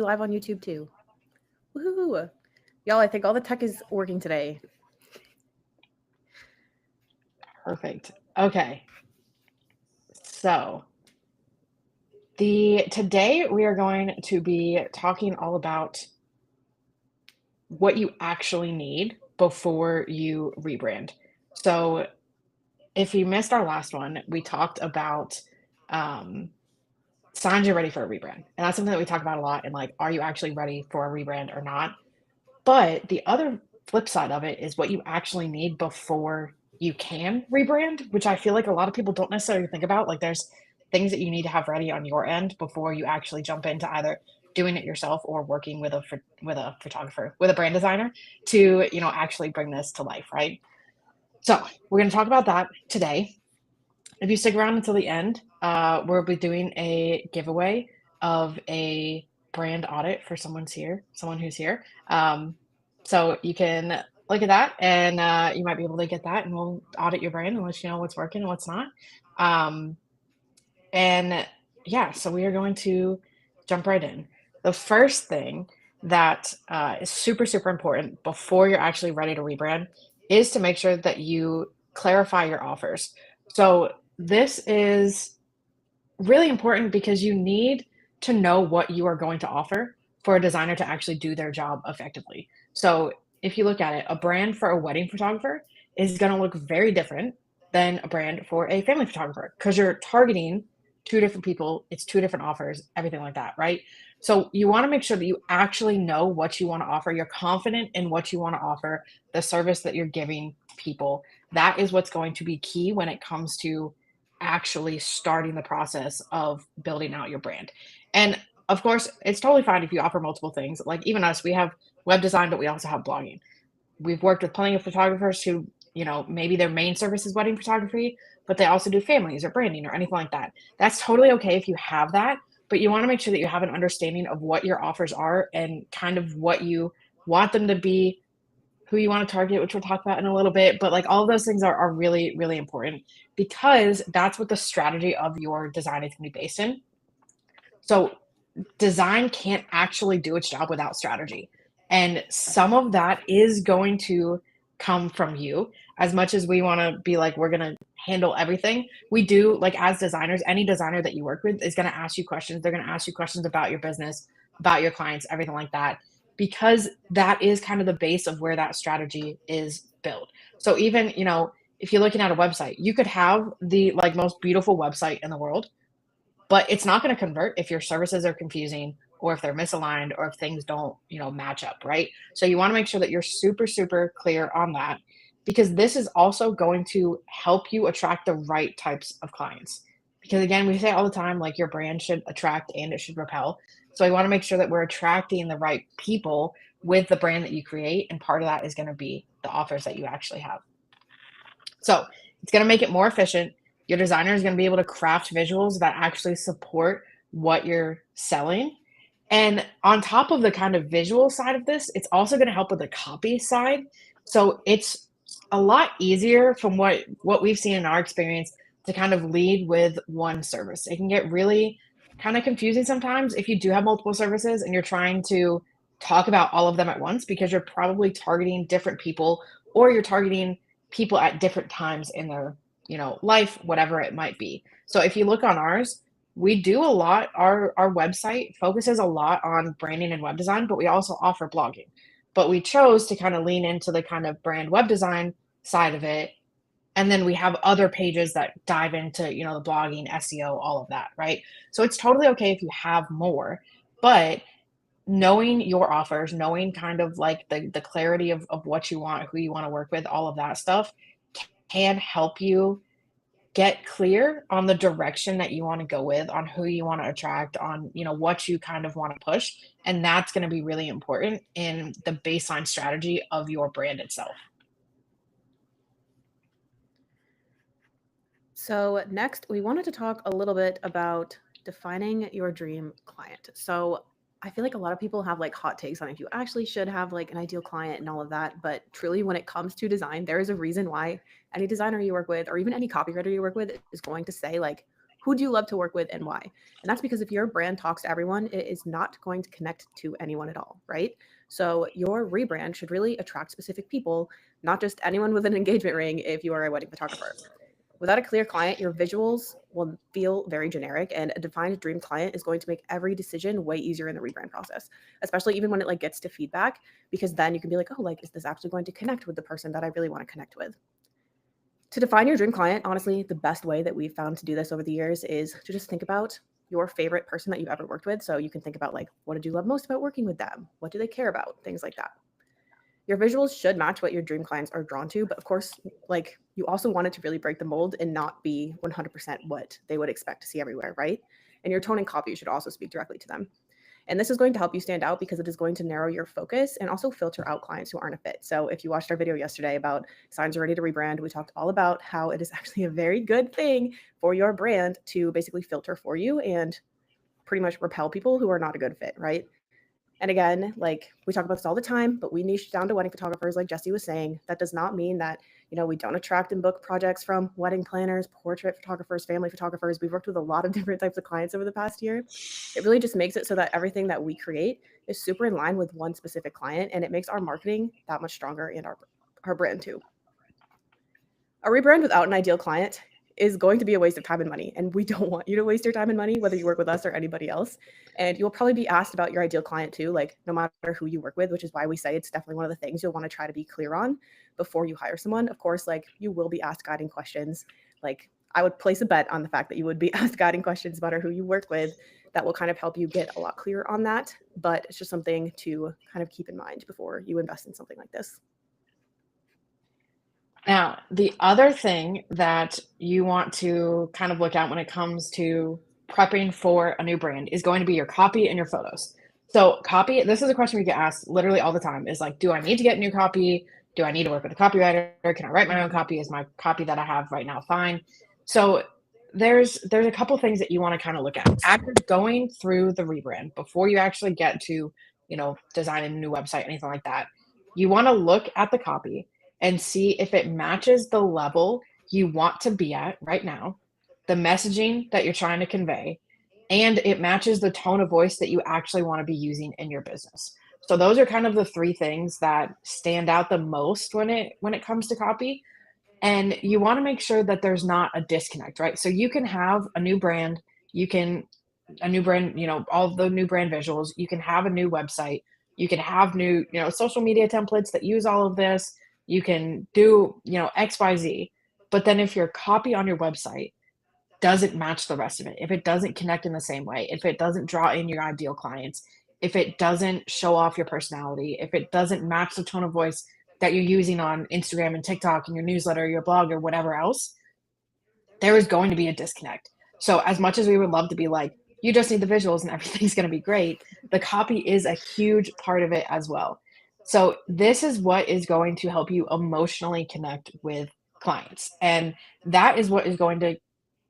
live on YouTube too. Woohoo! Y'all, I think all the tech is working today. Perfect. Okay. So today we are going to be talking all about what you actually need before you rebrand. So if you missed our last one, we talked about um, signs you're ready for a rebrand. And that's something that we talk about a lot. And like, are you actually ready for a rebrand or not? But the other flip side of it is what you actually need before you can rebrand, which I feel like a lot of people don't necessarily think about. Like there's things that you need to have ready on your end before you actually jump into either doing it yourself or working with a photographer, with a brand designer to, actually bring this to life, right? So we're going to talk about that today. If you stick around until the end, we'll be doing a giveaway of a brand audit for someone who's here. So you can look at that and you might be able to get that and we'll audit your brand and let you know what's working and what's not. Um, and yeah, so we are going to jump right in. The first thing that is super, super important before you're actually ready to rebrand is to make sure that you clarify your offers. So this is really important because you need to know what you are going to offer for a designer to actually do their job effectively. So if you look at it, a brand for a wedding photographer is going to look very different than a brand for a family photographer because you're targeting two different people, it's two different offers, everything like that, right? So you want to make sure that you actually know what you want to offer. You're confident in what you want to offer, the service that you're giving people. That is what's going to be key when it comes to actually starting the process of building out your brand. And of course, it's totally fine if you offer multiple things. Like even us, we have web design, but we also have blogging. We've worked with plenty of photographers who, maybe their main service is wedding photography, but they also do families or branding or anything like that. That's totally okay if you have that, but you want to make sure that you have an understanding of what your offers are and kind of what you want them to be, who you want to target, which we'll talk about in a little bit. But like all of those things are really, really important because that's what the strategy of your design is going to be based in. So design can't actually do its job without strategy. And some of that is going to come from you. As much as we want to be like, we're going to handle everything, we do, like as designers, any designer that you work with is going to ask you questions. They're going to ask you questions about your business, about your clients, everything like that, because that is kind of the base of where that strategy is built. So even, if you're looking at a website, you could have the like most beautiful website in the world, but it's not going to convert if your services are confusing or if they're misaligned or if things don't, match up, right? So you want to make sure that you're super, super clear on that because this is also going to help you attract the right types of clients. Because again, we say all the time, like your brand should attract and it should repel. So I want to make sure that we're attracting the right people with the brand that you create. And part of that is going to be the offers that you actually have. So it's going to make it more efficient. Your designer is going to be able to craft visuals that actually support what you're selling. And on top of the kind of visual side of this, it's also going to help with the copy side. So it's a lot easier from what we've seen in our experience to kind of lead with one service. It can get really kind of confusing sometimes if you do have multiple services and you're trying to talk about all of them at once because you're probably targeting different people or you're targeting people at different times in their, life, whatever it might be. So if you look on ours, we do a lot. Our website focuses a lot on branding and web design, but we also offer blogging. But we chose to kind of lean into the kind of brand web design side of it. And then we have other pages that dive into, the blogging, SEO, all of that, right? So it's totally okay if you have more, but knowing your offers, knowing kind of like the clarity of what you want, who you want to work with, all of that stuff can help you get clear on the direction that you want to go with, on who you want to attract, on, what you kind of want to push. And that's going to be really important in the baseline strategy of your brand itself. So next, we wanted to talk a little bit about defining your dream client. So I feel like a lot of people have like hot takes on if you actually should have like an ideal client and all of that. But truly, when it comes to design, there is a reason why any designer you work with or even any copywriter you work with is going to say like, who do you love to work with and why? And that's because if your brand talks to everyone, it is not going to connect to anyone at all, right? So your rebrand should really attract specific people, not just anyone with an engagement ring if you are a wedding photographer. Without a clear client, your visuals will feel very generic, and a defined dream client is going to make every decision way easier in the rebrand process, especially even when it like gets to feedback, because then you can be like, oh, like, is this actually going to connect with the person that I really want to connect with? To define your dream client, honestly, the best way that we've found to do this over the years is to just think about your favorite person that you've ever worked with. So you can think about like, what did you love most about working with them? What do they care about? Things like that. Your visuals should match what your dream clients are drawn to, but of course, like you also want it to really break the mold and not be 100% what they would expect to see everywhere, right? And your tone and copy should also speak directly to them. And this is going to help you stand out because it is going to narrow your focus and also filter out clients who aren't a fit. So if you watched our video yesterday about signs are ready to rebrand, we talked all about how it is actually a very good thing for your brand to basically filter for you and pretty much repel people who are not a good fit, right? And again, like we talk about this all the time, but we niche down to wedding photographers, like Jesse was saying. That does not mean that, we don't attract and book projects from wedding planners, portrait photographers, family photographers. We've worked with a lot of different types of clients over the past year. It really just makes it so that everything that we create is super in line with one specific client, and it makes our marketing that much stronger and our brand too. A rebrand without an ideal client is going to be a waste of time and money. And we don't want you to waste your time and money, whether you work with us or anybody else. And you'll probably be asked about your ideal client too, like no matter who you work with, which is why we say it's definitely one of the things you'll want to try to be clear on before you hire someone. Of course, like you will be asked guiding questions. Like I would place a bet on the fact that you would be asked guiding questions no matter who you work with. That will kind of help you get a lot clearer on that. But it's just something to kind of keep in mind before you invest in something like this. Now, the other thing that you want to kind of look at when it comes to prepping for a new brand is going to be your copy and your photos. So, copy, this is a question we get asked literally all the time is like, do I need to get new copy? Do I need to work with a copywriter? Can I write my own copy? Is my copy that I have right now fine? So, there's a couple things that you want to kind of look at after going through the rebrand before you actually get to, designing a new website, anything like that. You want to look at the copy and see if it matches the level you want to be at right now, the messaging that you're trying to convey, and it matches the tone of voice that you actually want to be using in your business. So those are kind of the three things that stand out the most when it comes to copy. And you want to make sure that there's not a disconnect, right? So you can have a new brand, you can a new brand, all the new brand visuals, you can have a new website, you can have new, social media templates that use all of this, you can do, XYZ. But then if your copy on your website doesn't match the rest of it, if it doesn't connect in the same way, if it doesn't draw in your ideal clients, if it doesn't show off your personality, if it doesn't match the tone of voice that you're using on Instagram and TikTok and your newsletter, your blog, or whatever else, there is going to be a disconnect. So, as much as we would love to be like, you just need the visuals and everything's going to be great, the copy is a huge part of it as well. So, this is what is going to help you emotionally connect with clients. And that is what is going to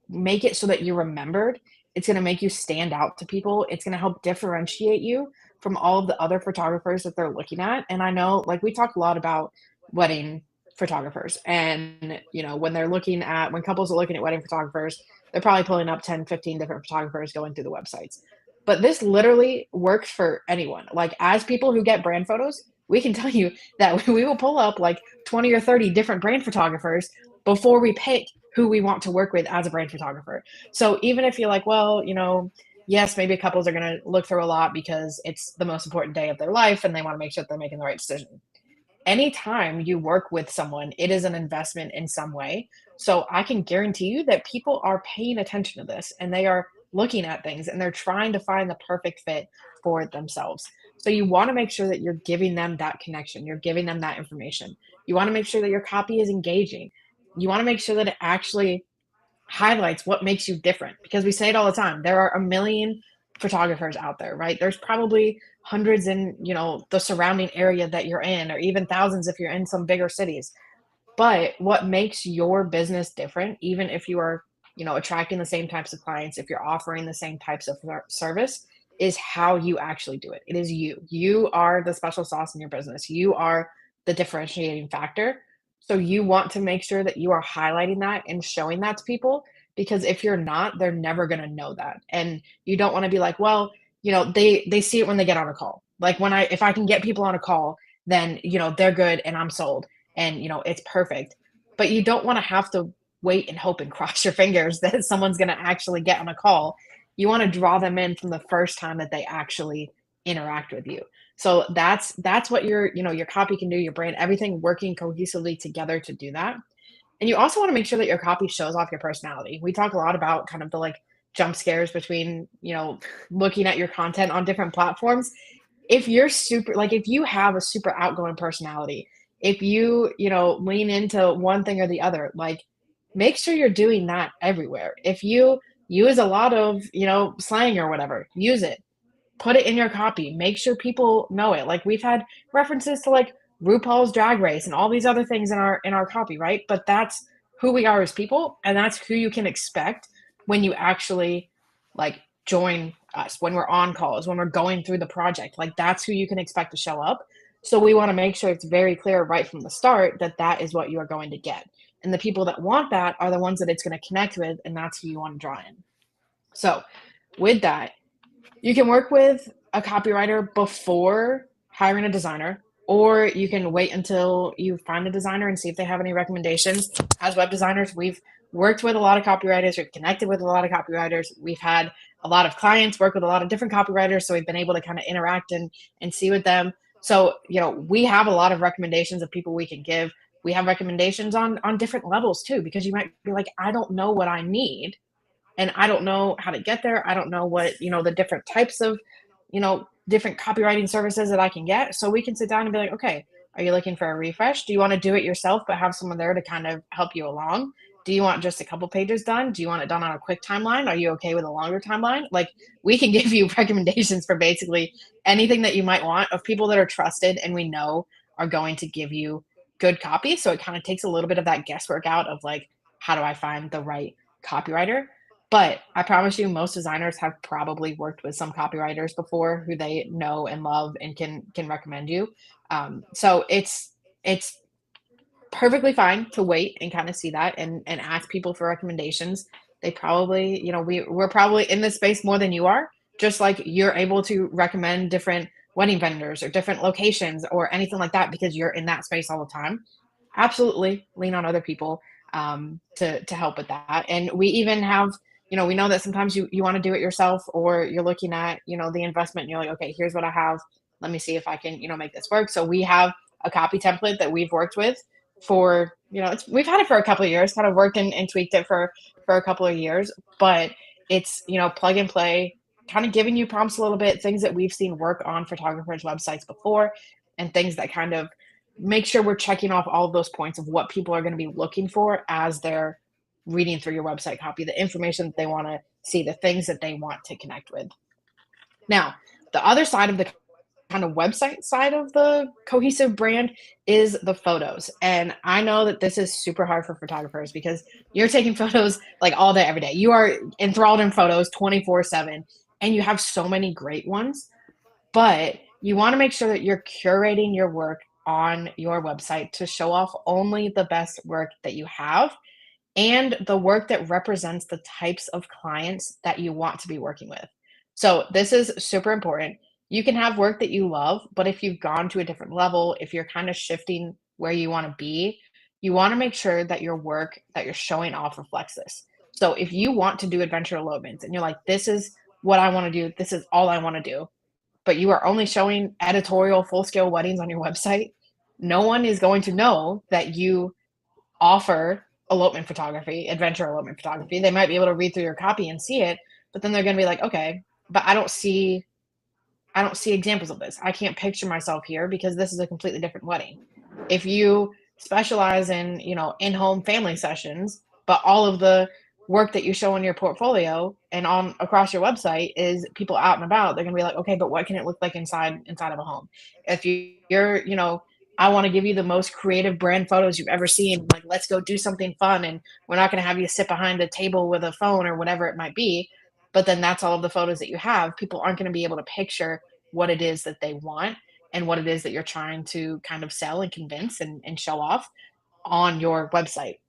make it so that you're remembered. It's going to make you stand out to people. It's going to help differentiate you from all of the other photographers that they're looking at. And I know, like, we talk a lot about wedding photographers. And, when they're looking at, when couples are looking at wedding photographers, they're probably pulling up 10, 15 different photographers going through the websites. But this literally works for anyone. Like, as people who get brand photos, we can tell you that we will pull up like 20 or 30 different brand photographers before we pick who we want to work with as a brand photographer. So even if you're like, well, yes, maybe couples are going to look through a lot because it's the most important day of their life and they want to make sure that they're making the right decision. Anytime you work with someone, it is an investment in some way. So I can guarantee you that people are paying attention to this and they are looking at things and they're trying to find the perfect fit for themselves. So you want to make sure that you're giving them that connection, you're giving them that information. You want to make sure that your copy is engaging. You want to make sure that it actually highlights what makes you different because we say it all the time. There are a million photographers out there, right? There's probably hundreds in, the surrounding area that you're in, or even thousands if you're in some bigger cities. But what makes your business different, even if you are, attracting the same types of clients, if you're offering the same types of service, is how you actually do it. It is you. You are the special sauce in your business. You are the differentiating factor. So you want to make sure that you are highlighting that and showing that to people because if you're not, they're never going to know that. And you don't want to be like, well, they see it when they get on a call. Like if I can get people on a call, then, they're good and I'm sold and, it's perfect. But you don't want to have to wait and hope and cross your fingers that someone's going to actually get on a call. You want to draw them in from the first time that they actually interact with you. So that's what your copy can do, your brand, everything working cohesively together to do that. And you also want to make sure that your copy shows off your personality. We talk a lot about kind of the like jump scares between, looking at your content on different platforms. If you're super, like if you have a super outgoing personality, if you lean into one thing or the other, like make sure you're doing that everywhere. If you use a lot of, slang or whatever, use it, put it in your copy, make sure people know it. Like we've had references to like RuPaul's Drag Race and all these other things in our copy, right? But that's who we are as people, and that's who you can expect when you actually like join us, when we're on calls, when we're going through the project. Like that's who you can expect to show up. So we want to make sure it's very clear right from the start that that is what you are going to get. And the people that want that are the ones that it's going to connect with, and that's who you want to draw in. So with that, you can work with a copywriter before hiring a designer, or you can wait until you find a designer and see if they have any recommendations. As web designers, we've worked with a lot of copywriters, we've connected with a lot of copywriters, we've had a lot of clients work with a lot of different copywriters, so we've been able to kind of interact and see with them. So, we have a lot of recommendations of people we can give. We have recommendations on different levels too, because you might be like, I don't know what I need and I don't know how to get there. I don't know what, the different types of, different copywriting services that I can get. So we can sit down and be like, okay, are you looking for a refresh? Do you want to do it yourself, but have someone there to kind of help you along? Do you want just a couple pages done? Do you want it done on a quick timeline? Are you okay with a longer timeline? Like we can give you recommendations for basically anything that you might want of people that are trusted and we know are going to give you good copy. So it kind of takes a little bit of that guesswork out of like, how do I find the right copywriter? But I promise you, most designers have probably worked with some copywriters before who they know and love and can recommend you. So it's perfectly fine to wait and kind of see that and ask people for recommendations. They probably, we're probably in this space more than you are, just like you're able to recommend different wedding vendors or different locations or anything like that because you're in that space all the time. Absolutely lean on other people to help with that. And we even have, we know that sometimes you want to do it yourself or you're looking at, the investment and you're like, okay, here's what I have. Let me see if I can, make this work. So we have a copy template that we've worked with for, we've had it for a couple of years, kind of worked and tweaked it for a couple of years, but it's, plug and play, kind of giving you prompts a little bit, things that we've seen work on photographers' websites before, and things that kind of make sure we're checking off all of those points of what people are going to be looking for as they're reading through your website copy, the information that they want to see, the things that they want to connect with. Now, the other side of the kind of website side of the cohesive brand is the photos. And I know that this is super hard for photographers because you're taking photos like all day, every day. You are enthralled in photos 24/7 and you have so many great ones, but you want to make sure that you're curating your work on your website to show off only the best work that you have and the work that represents the types of clients that you want to be working with. So, this is super important. You can have work that you love, but if you've gone to a different level, if you're kind of shifting where you want to be, you want to make sure that your work that you're showing off reflects this. So, if you want to do adventure elopements and you're like, this is what I want to do, this is all I want to do, but you are only showing editorial full scale weddings on your website, no one is going to know that you offer elopement photography, adventure elopement photography. They might be able to read through your copy and see it, but then they're going to be like, okay, but I don't see examples of this. I can't picture myself here because this is a completely different wedding. If you specialize in, in-home family sessions, but all of the work that you show in your portfolio and on across your website is people out and about, they're going to be like, okay, but what can it look like inside of a home? If you're, I want to give you the most creative brand photos you've ever seen. Like, let's go do something fun. And we're not going to have you sit behind a table with a phone or whatever it might be. But then that's all of the photos that you have. People aren't going to be able to picture what it is that they want and what it is that you're trying to kind of sell and convince and show off on your website.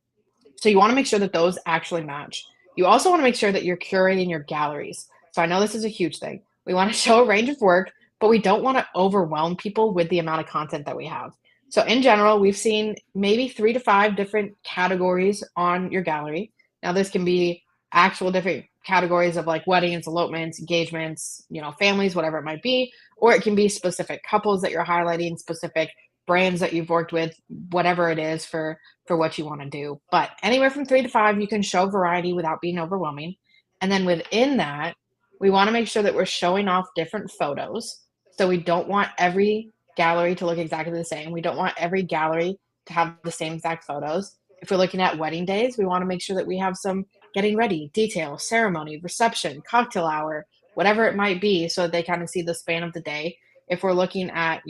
So you want to make sure that those actually match. You also want to make sure that you're curating your galleries. So I know this is a huge thing. We want to show a range of work, but we don't want to overwhelm people with the amount of content that we have. So in general, we've seen maybe 3 to 5 different categories on your gallery. Now this can be actual different categories of like weddings, elopements, engagements, families, whatever it might be, or it can be specific couples that you're highlighting, specific brands that you've worked with, whatever it is for what you want to do. But anywhere from 3 to 5, you can show variety without being overwhelming. And then within that, we want to make sure that we're showing off different photos. So we don't want every gallery to look exactly the same. We don't want every gallery to have the same exact photos. If we're looking at wedding days, we want to make sure that we have some getting ready, detail, ceremony, reception, cocktail hour, whatever it might be, so that they kind of see the span of the day. If we're looking at,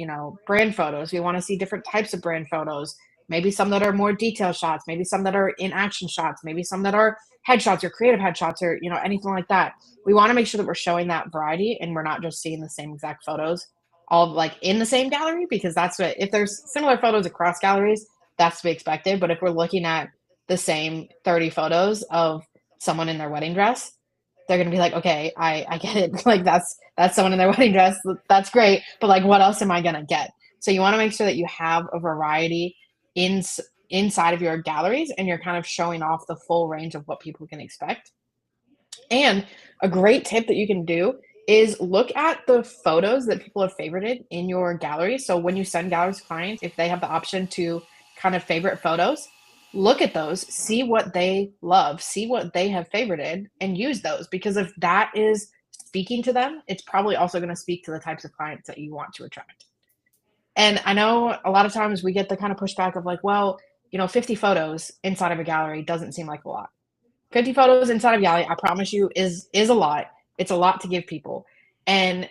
brand photos, we want to see different types of brand photos, maybe some that are more detail shots, maybe some that are in action shots, maybe some that are headshots or creative headshots or, anything like that. We want to make sure that we're showing that variety and we're not just seeing the same exact photos all like in the same gallery, because that's what, if there's similar photos across galleries, that's to be expected. But if we're looking at the same 30 photos of someone in their wedding dress, they're gonna be like, okay, I get it. Like that's someone in their wedding dress. That's great, but like, what else am I gonna get? So you want to make sure that you have a variety in inside of your galleries, and you're kind of showing off the full range of what people can expect. And a great tip that you can do is look at the photos that people have favorited in your gallery. So when you send galleries to clients, if they have the option to kind of favorite photos, look at those, see what they love, see what they have favorited, and use those. Because if that is speaking to them, it's probably also going to speak to the types of clients that you want to attract. And I know a lot of times we get the kind of pushback of like, well, 50 photos inside of a gallery doesn't seem like a lot. 50 photos inside of gallery, I promise you, is a lot. It's a lot to give people. And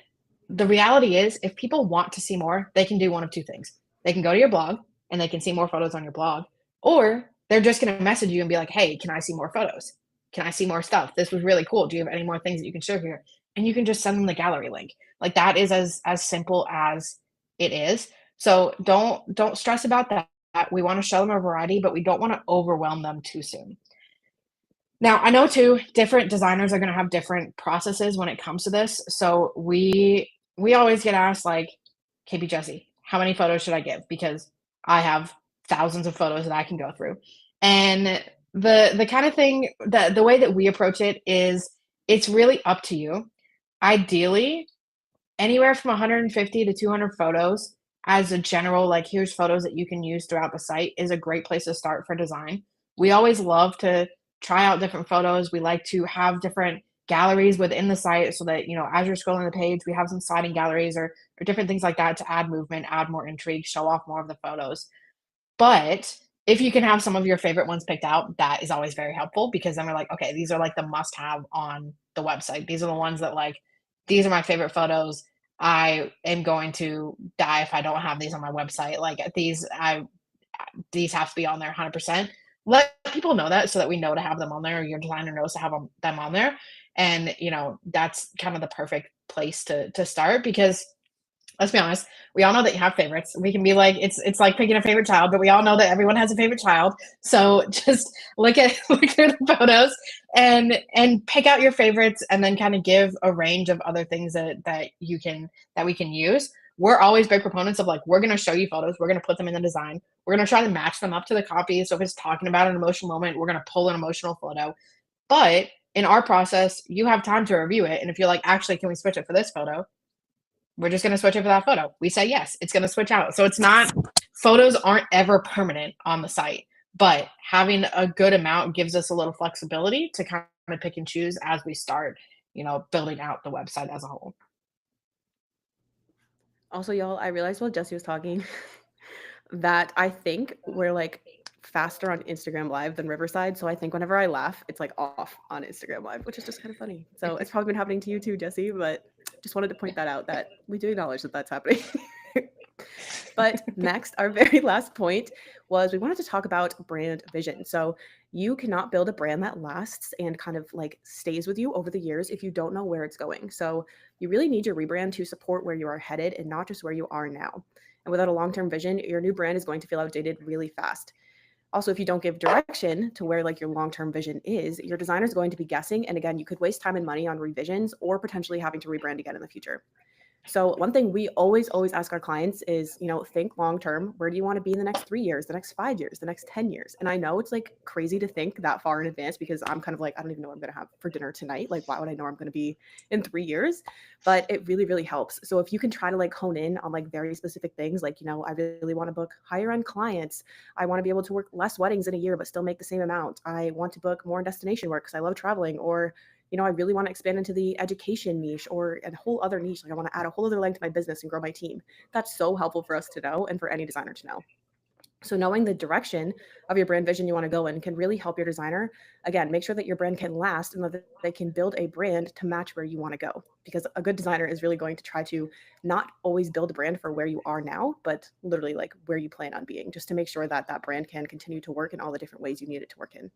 the reality is, if people want to see more, they can do one of two things. They can go to your blog and they can see more photos on your blog, or they're just going to message you and be like, hey, can I see more photos? Can I see more stuff? This was really cool. Do you have any more things that you can share here? And you can just send them the gallery link. Like, that is as simple as it is. So don't stress about that. We want to show them a variety, but we don't want to overwhelm them too soon. Now, I know too, different designers are going to have different processes when it comes to this. So we always get asked like, KB Jesse, how many photos should I give? Because I have thousands of photos that I can go through. And the kind of thing that the way that we approach it is, it's really up to you. Ideally, anywhere from 150 to 200 photos as a general, like, here's photos that you can use throughout the site, is a great place to start for design. We always love to try out different photos. We like to have different galleries within the site, so that, as you're scrolling the page, we have some sliding galleries or different things like that to add movement, add more intrigue, show off more of the photos. But if you can have some of your favorite ones picked out, that is always very helpful, because then we're like, okay, these are like the must have on the website. These are the ones that, like, these are my favorite photos. I am going to die if I don't have these on my website. Like, these have to be on there 100%. Let people know that, so that we know to have them on there, or your designer knows to have them on there. And, that's kind of the perfect place to start, because let's be honest, we all know that you have favorites. We can be like, it's like picking a favorite child, but we all know that everyone has a favorite child. So just look through the photos and pick out your favorites, and then kind of give a range of other things that we can use. We're always big proponents of, like, we're going to show you photos, we're going to put them in the design, we're going to try to match them up to the copy. So if it's talking about an emotional moment, we're going to pull an emotional photo. But in our process, you have time to review it, and if you're like, actually, can we switch it for this photo? We're just going to switch it for that photo. We say yes, it's going to switch out. So it's not, photos aren't ever permanent on the site, but having a good amount gives us a little flexibility to kind of pick and choose as we start, building out the website as a whole. Also, y'all, I realized while Jesse was talking that I think we're like faster on Instagram Live than Riverside. So I think whenever I laugh, it's like off on Instagram Live, which is just kind of funny. So it's probably been happening to you too, Jesse, but just wanted to point that out, that we do acknowledge that that's happening. But next, our very last point was, we wanted to talk about brand vision. So you cannot build a brand that lasts and kind of like stays with you over the years if you don't know where it's going. So you really need your rebrand to support where you are headed and not just where you are now. And without a long-term vision, your new brand is going to feel outdated really fast. Also, if you don't give direction to where like your long-term vision is, your designer is going to be guessing. And again, you could waste time and money on revisions or potentially having to rebrand again in the future. So one thing we always ask our clients is, think long term. Where do you want to be in the next 3 years, the next 5 years, the next 10 years? And I know it's like crazy to think that far in advance because I'm kind of like, I don't even know what I'm going to have for dinner tonight. Like, why would I know where I'm going to be in 3 years? But it really, really helps. So if you can try to like hone in on like very specific things, like, I really want to book higher end clients. I want to be able to work less weddings in a year, but still make the same amount. I want to book more destination work because I love traveling, or I really want to expand into the education niche or a whole other niche. Like I want to add a whole other leg to my business and grow my team. That's so helpful for us to know and for any designer to know. So knowing the direction of your brand vision you want to go in can really help your designer, again, make sure that your brand can last and that they can build a brand to match where you want to go. Because a good designer is really going to try to not always build a brand for where you are now, but literally like where you plan on being, just to make sure that that brand can continue to work in all the different ways you need it to work in.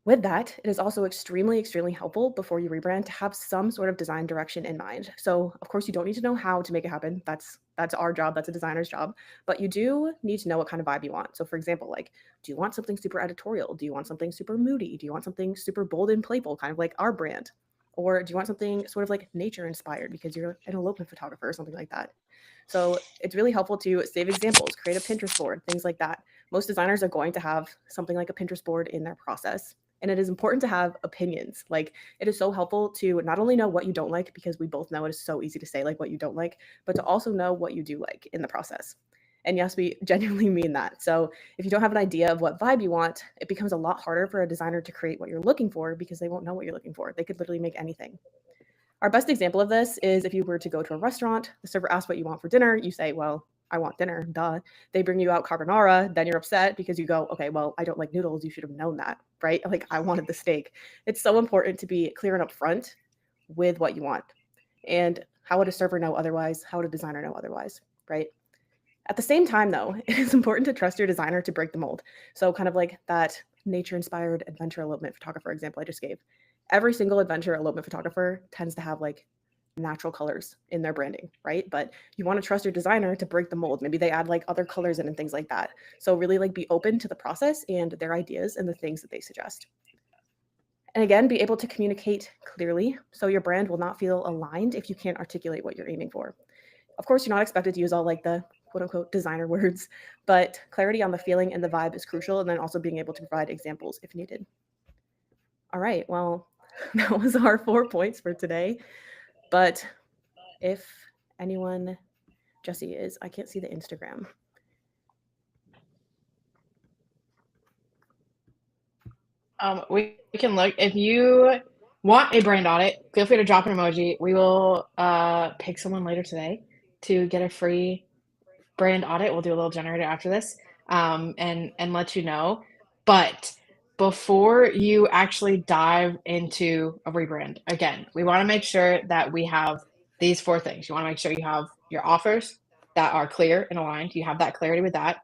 With that, it is also extremely helpful before you rebrand to have some sort of design direction in mind. So, of course, you don't need to know how to make it happen. That's our job. That's a designer's job. But you do need to know what kind of vibe you want. So, for example, like, do you want something super editorial? Do you want something super moody? Do you want something super bold and playful, kind of like our brand? Or do you want something sort of like nature inspired because you're an elopement photographer or something like that? So it's really helpful to save examples, create a Pinterest board, things like that. Most designers are going to have something like a Pinterest board in their process. And it is important to have opinions. Like, it is so helpful to not only know what you don't like, because we both know it is so easy to say like what you don't like, but to also know what you do like in the process. And yes, we genuinely mean that. So if you don't have an idea of what vibe you want, it becomes a lot harder for a designer to create what you're looking for because they won't know what you're looking for. They could literally make anything. Our best example of this is if you were to go to a restaurant, the server asks what you want for dinner, you say, well, I want dinner, duh. They bring you out carbonara, then you're upset because you go, okay, well, I don't like noodles. You should have known that, right? Like, I wanted the steak. It's so important to be clear and upfront with what you want. And how would a server know otherwise? How would a designer know otherwise, right? At the same time, though, it is important to trust your designer to break the mold. So, kind of like that nature inspired adventure elopement photographer example I just gave. Every single adventure elopement photographer tends to have like natural colors in their branding, right? But you want to trust your designer to break the mold. Maybe they add like other colors in and things like that. So, really like be open to the process and their ideas and the things that they suggest. And again, be able to communicate clearly so your brand will not feel aligned if you can't articulate what you're aiming for. Of course, you're not expected to use all like the quote unquote designer words, but clarity on the feeling and the vibe is crucial. And then also being able to provide examples if needed. All right. Well, that was our 4 points for today. But if anyone, Jesse is, I can't see the Instagram. We can look. If you want a brand audit, feel free to drop an emoji. We will pick someone later today to get a free brand audit. We'll do a little generator after this, and let you know. But before you actually dive into a rebrand, again, we want to make sure that we have these 4 things. You want to make sure you have your offers that are clear and aligned. You have that clarity with that.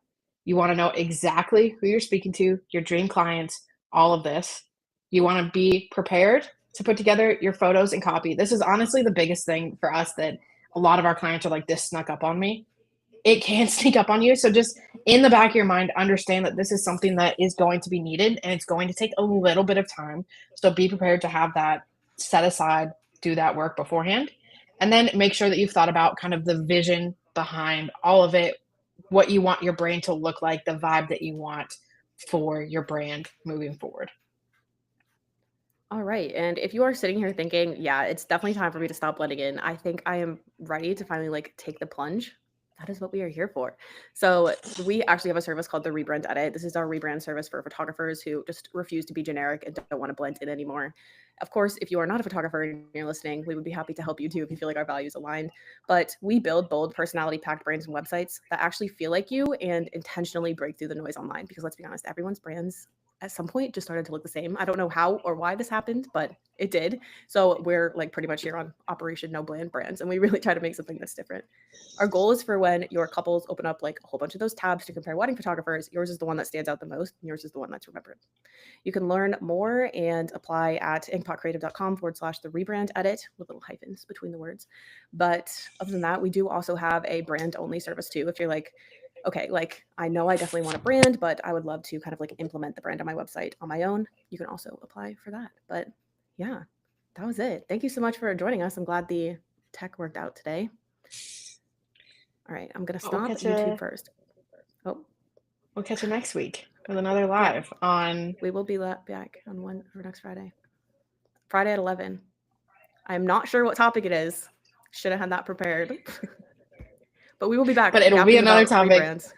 You want to know exactly who you're speaking to, your dream clients, all of this. You want to be prepared to put together your photos and copy. This is honestly the biggest thing for us that a lot of our clients are like, this snuck up on me. It can sneak up on you. So just in the back of your mind, understand that this is something that is going to be needed and it's going to take a little bit of time. So be prepared to have that set aside, do that work beforehand. And then make sure that you've thought about kind of the vision behind all of it, what you want your brand to look like, the vibe that you want for your brand moving forward. All right. And if you are sitting here thinking, yeah, it's definitely time for me to stop blending in, I think I am ready to finally like take the plunge. That is what we are here for. So we actually have a service called the Rebrand Edit. This is our rebrand service for photographers who just refuse to be generic and don't want to blend in anymore. Of course, if you are not a photographer and you're listening, we would be happy to help you too if you feel like our values align. But we build bold, personality-packed brands and websites that actually feel like you and intentionally break through the noise online. Because let's be honest, everyone's brands at some point just started to look the same. I don't know how or why this happened, but it did. So we're like pretty much here on Operation No Bland Brands, and we really try to make something that's different. Our goal is for when your couples open up like a whole bunch of those tabs to compare wedding photographers, yours is the one that stands out the most, and yours is the one that's remembered. You can learn more and apply at inkpotcreative.com/the rebrand edit with little hyphens between the words. But other than that, we do also have a brand only service too. If you're like, okay, like I know I definitely want a brand, but I would love to kind of like implement the brand on my website on my own. You can also apply for that. But yeah, that was it. Thank you so much for joining us. I'm glad the tech worked out today. All right, I'm gonna We'll stop catch YouTube you. first. Oh, We'll catch you next week with another yeah, live on. we will be back on next Friday. Friday at 11. I'm not sure what topic it is. Should have had that prepared. But we will be back But it'll be yapping another about topic. rebrands.